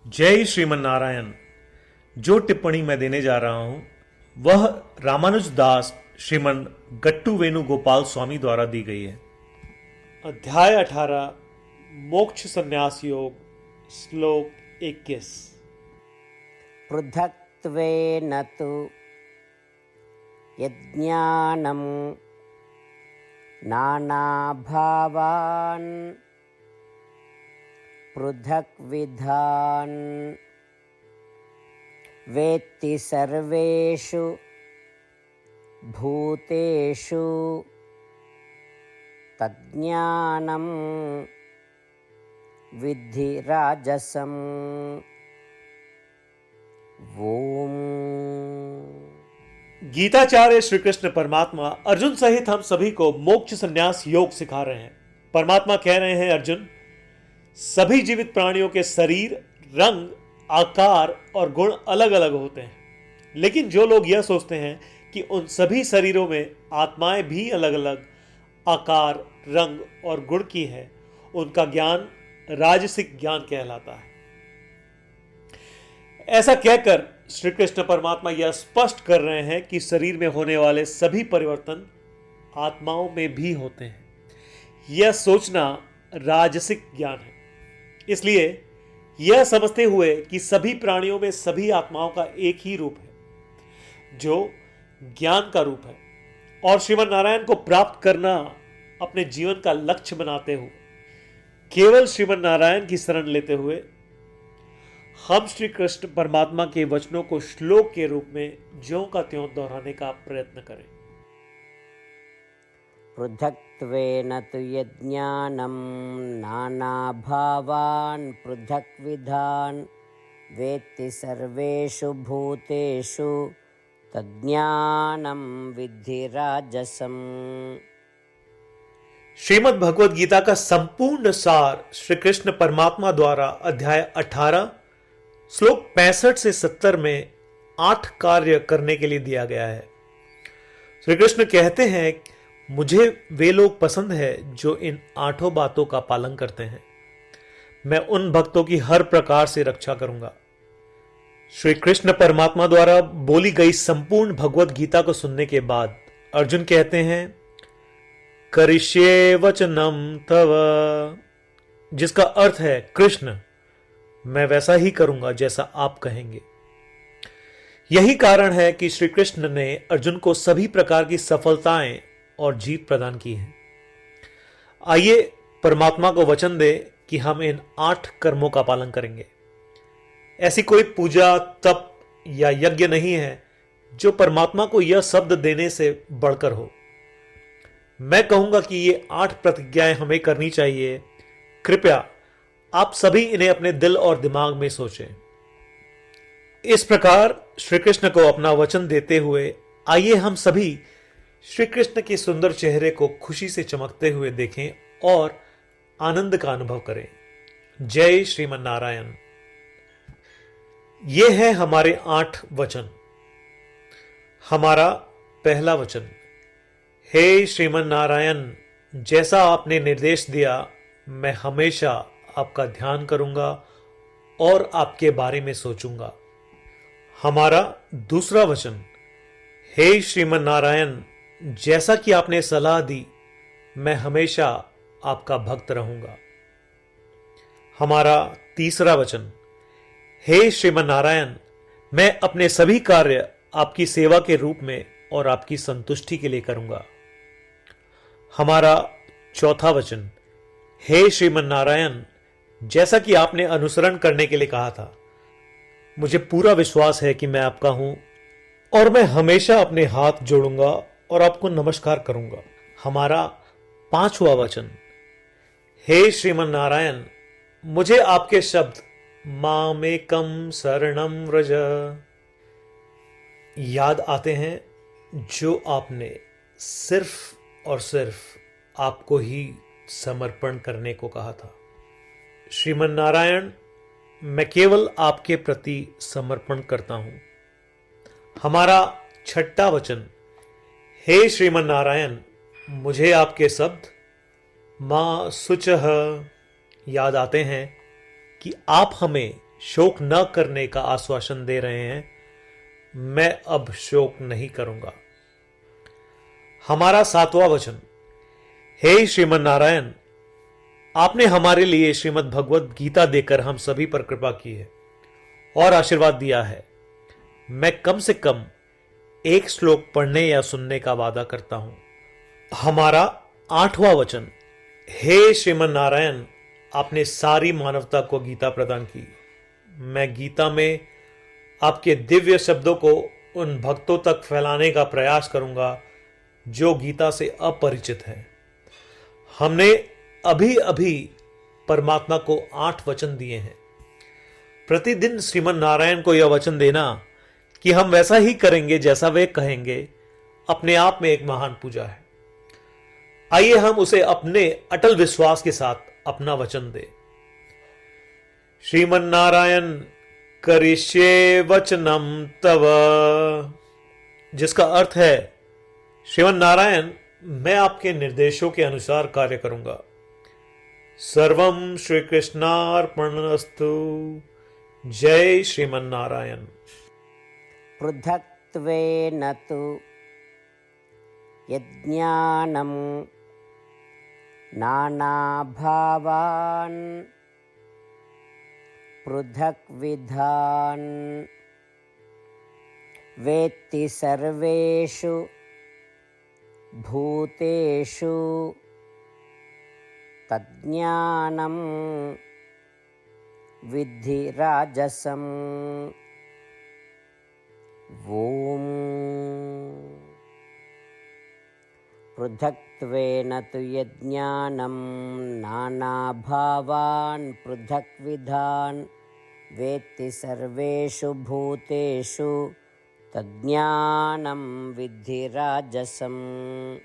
जय श्रीमन नारायण। जो टिप्पणी मैं देने जा रहा हूं वह रामानुज दास श्रीमन गट्टू वेणुगोपाल स्वामी द्वारा दी गई है। अध्याय 18 मोक्ष संन्यास योग, श्लोक 21। पृथक्त्वेन तु यज्ञानं नानाभावान् पृथक्विधान् वेत्ति सर्वेषु भूतेषु तज्ज्ञानं विद्धि राजसम्। ओम। गीताचार्य श्री कृष्ण परमात्मा अर्जुन सहित हम सभी को मोक्ष संन्यास योग सिखा रहे हैं। परमात्मा कह रहे हैं, अर्जुन, सभी जीवित प्राणियों के शरीर, रंग, आकार और गुण अलग अलग होते हैं, लेकिन जो लोग यह सोचते हैं कि उन सभी शरीरों में आत्माएं भी अलग अलग आकार, रंग और गुण की है, उनका ज्ञान राजसिक ज्ञान कहलाता है। ऐसा कहकर श्री कृष्ण परमात्मा यह स्पष्ट कर रहे हैं कि शरीर में होने वाले सभी परिवर्तन आत्माओं में भी होते हैं। यह सोचना राजसिक ज्ञान है। इसलिए यह समझते हुए कि सभी प्राणियों में सभी आत्माओं का एक ही रूप है जो ज्ञान का रूप है, और श्रीमन नारायण को प्राप्त करना अपने जीवन का लक्ष्य बनाते हुए केवल श्रीमन नारायण की शरण लेते हुए हम श्री कृष्ण परमात्मा के वचनों को श्लोक के रूप में ज्यों का त्यों दोहराने का प्रयत्न करें। पृथक्त्वेन तु यज्ञानं नानाभावान् पृथक्विधान् वेत्ति सर्वेषु भूतेषु तज्ज्ञानं विद्धि राजसम्। श्रीमद् भगवद गीता का संपूर्ण सार श्री कृष्ण परमात्मा द्वारा अध्याय 18 श्लोक 65 से 70 में 8 कार्य करने के लिए दिया गया है। श्री कृष्ण कहते हैं, मुझे वे लोग पसंद है जो इन 8 बातों का पालन करते हैं। मैं उन भक्तों की हर प्रकार से रक्षा करूंगा। श्री कृष्ण परमात्मा द्वारा बोली गई संपूर्ण भगवद गीता को सुनने के बाद अर्जुन कहते हैं, करिष्ये वचनम तव, जिसका अर्थ है, कृष्ण, मैं वैसा ही करूंगा जैसा आप कहेंगे। यही कारण है कि श्री कृष्ण ने अर्जुन को सभी प्रकार की सफलताएं और जीत प्रदान की है। आइए परमात्मा को वचन दे कि हम इन 8 कर्मों का पालन करेंगे। ऐसी कोई पूजा, तप या यज्ञ नहीं है जो परमात्मा को यह शब्द देने से बढ़कर हो। मैं कहूंगा कि ये 8 प्रतिज्ञाएं हमें करनी चाहिए। कृपया आप सभी इन्हें अपने दिल और दिमाग में सोचें। इस प्रकार श्री कृष्ण को अपना वचन देते हुए आइए हम सभी श्री कृष्ण के सुंदर चेहरे को खुशी से चमकते हुए देखें और आनंद का अनुभव करें। जय श्रीमन नारायण। ये है हमारे 8 वचन। हमारा पहला वचन, हे श्रीमन नारायण, जैसा आपने निर्देश दिया मैं हमेशा आपका ध्यान करूंगा और आपके बारे में सोचूंगा। हमारा दूसरा वचन, हे श्रीमन नारायण, जैसा कि आपने सलाह दी मैं हमेशा आपका भक्त रहूंगा। हमारा तीसरा वचन, हे श्रीमन नारायण, मैं अपने सभी कार्य आपकी सेवा के रूप में और आपकी संतुष्टि के लिए करूंगा। हमारा चौथा वचन, हे श्रीमन नारायण, जैसा कि आपने अनुसरण करने के लिए कहा था, मुझे पूरा विश्वास है कि मैं आपका हूं और मैं हमेशा अपने हाथ जोड़ूंगा और आपको नमस्कार करूंगा। हमारा पांचवा वचन, हे श्रीमन नारायण, मुझे आपके शब्द मामेकम शरणम व्रज याद आते हैं जो आपने सिर्फ और सिर्फ आपको ही समर्पण करने को कहा था। श्रीमन नारायण, मैं केवल आपके प्रति समर्पण करता हूं। हमारा छठा वचन, हे श्रीमन नारायण, मुझे आपके शब्द मां शुचः याद आते हैं कि आप हमें शोक न करने का आश्वासन दे रहे हैं, मैं अब शोक नहीं करूंगा। हमारा 7वां वचन। हे श्रीमन नारायण, आपने हमारे लिए श्रीमद् भगवत गीता देकर हम सभी पर कृपा की है और आशीर्वाद दिया है। मैं कम से कम एक श्लोक पढ़ने या सुनने का वादा करता हूं। हमारा 8वां वचन। हे श्रीमन नारायण, आपने सारी मानवता को गीता प्रदान की। मैं गीता में आपके दिव्य शब्दों को उन भक्तों तक फैलाने का प्रयास करूंगा जो गीता से अपरिचित हैं। हमने अभी अभी परमात्मा को 8 वचन दिए हैं। प्रतिदिन श्रीमन नारायण को यह वचन देना कि हम वैसा ही करेंगे जैसा वे कहेंगे, अपने आप में एक महान पूजा है। आइए हम उसे अपने अटल विश्वास के साथ अपना वचन दें। श्रीमन नारायण करिष्ये वचनम तव, जिसका अर्थ है, श्रीमन नारायण, मैं आपके निर्देशों के अनुसार कार्य करूंगा। सर्वम श्री कृष्णार्पणमस्तु। जय श्रीमन नारायण। पृथक्त्वेन तु यज्ञानं नानाभावान् पृथक्विधान् वेत्ति सर्वेषु भूतेषु तज्ज्ञानं विद्धि राजसम्। ॐ पृथक्त्वेन तु यज्ञानं नानाभावान् पृथक्विधान् वेत्ति सर्वेषु भूतेषु तज्ज्ञानं विद्धि राजसम्।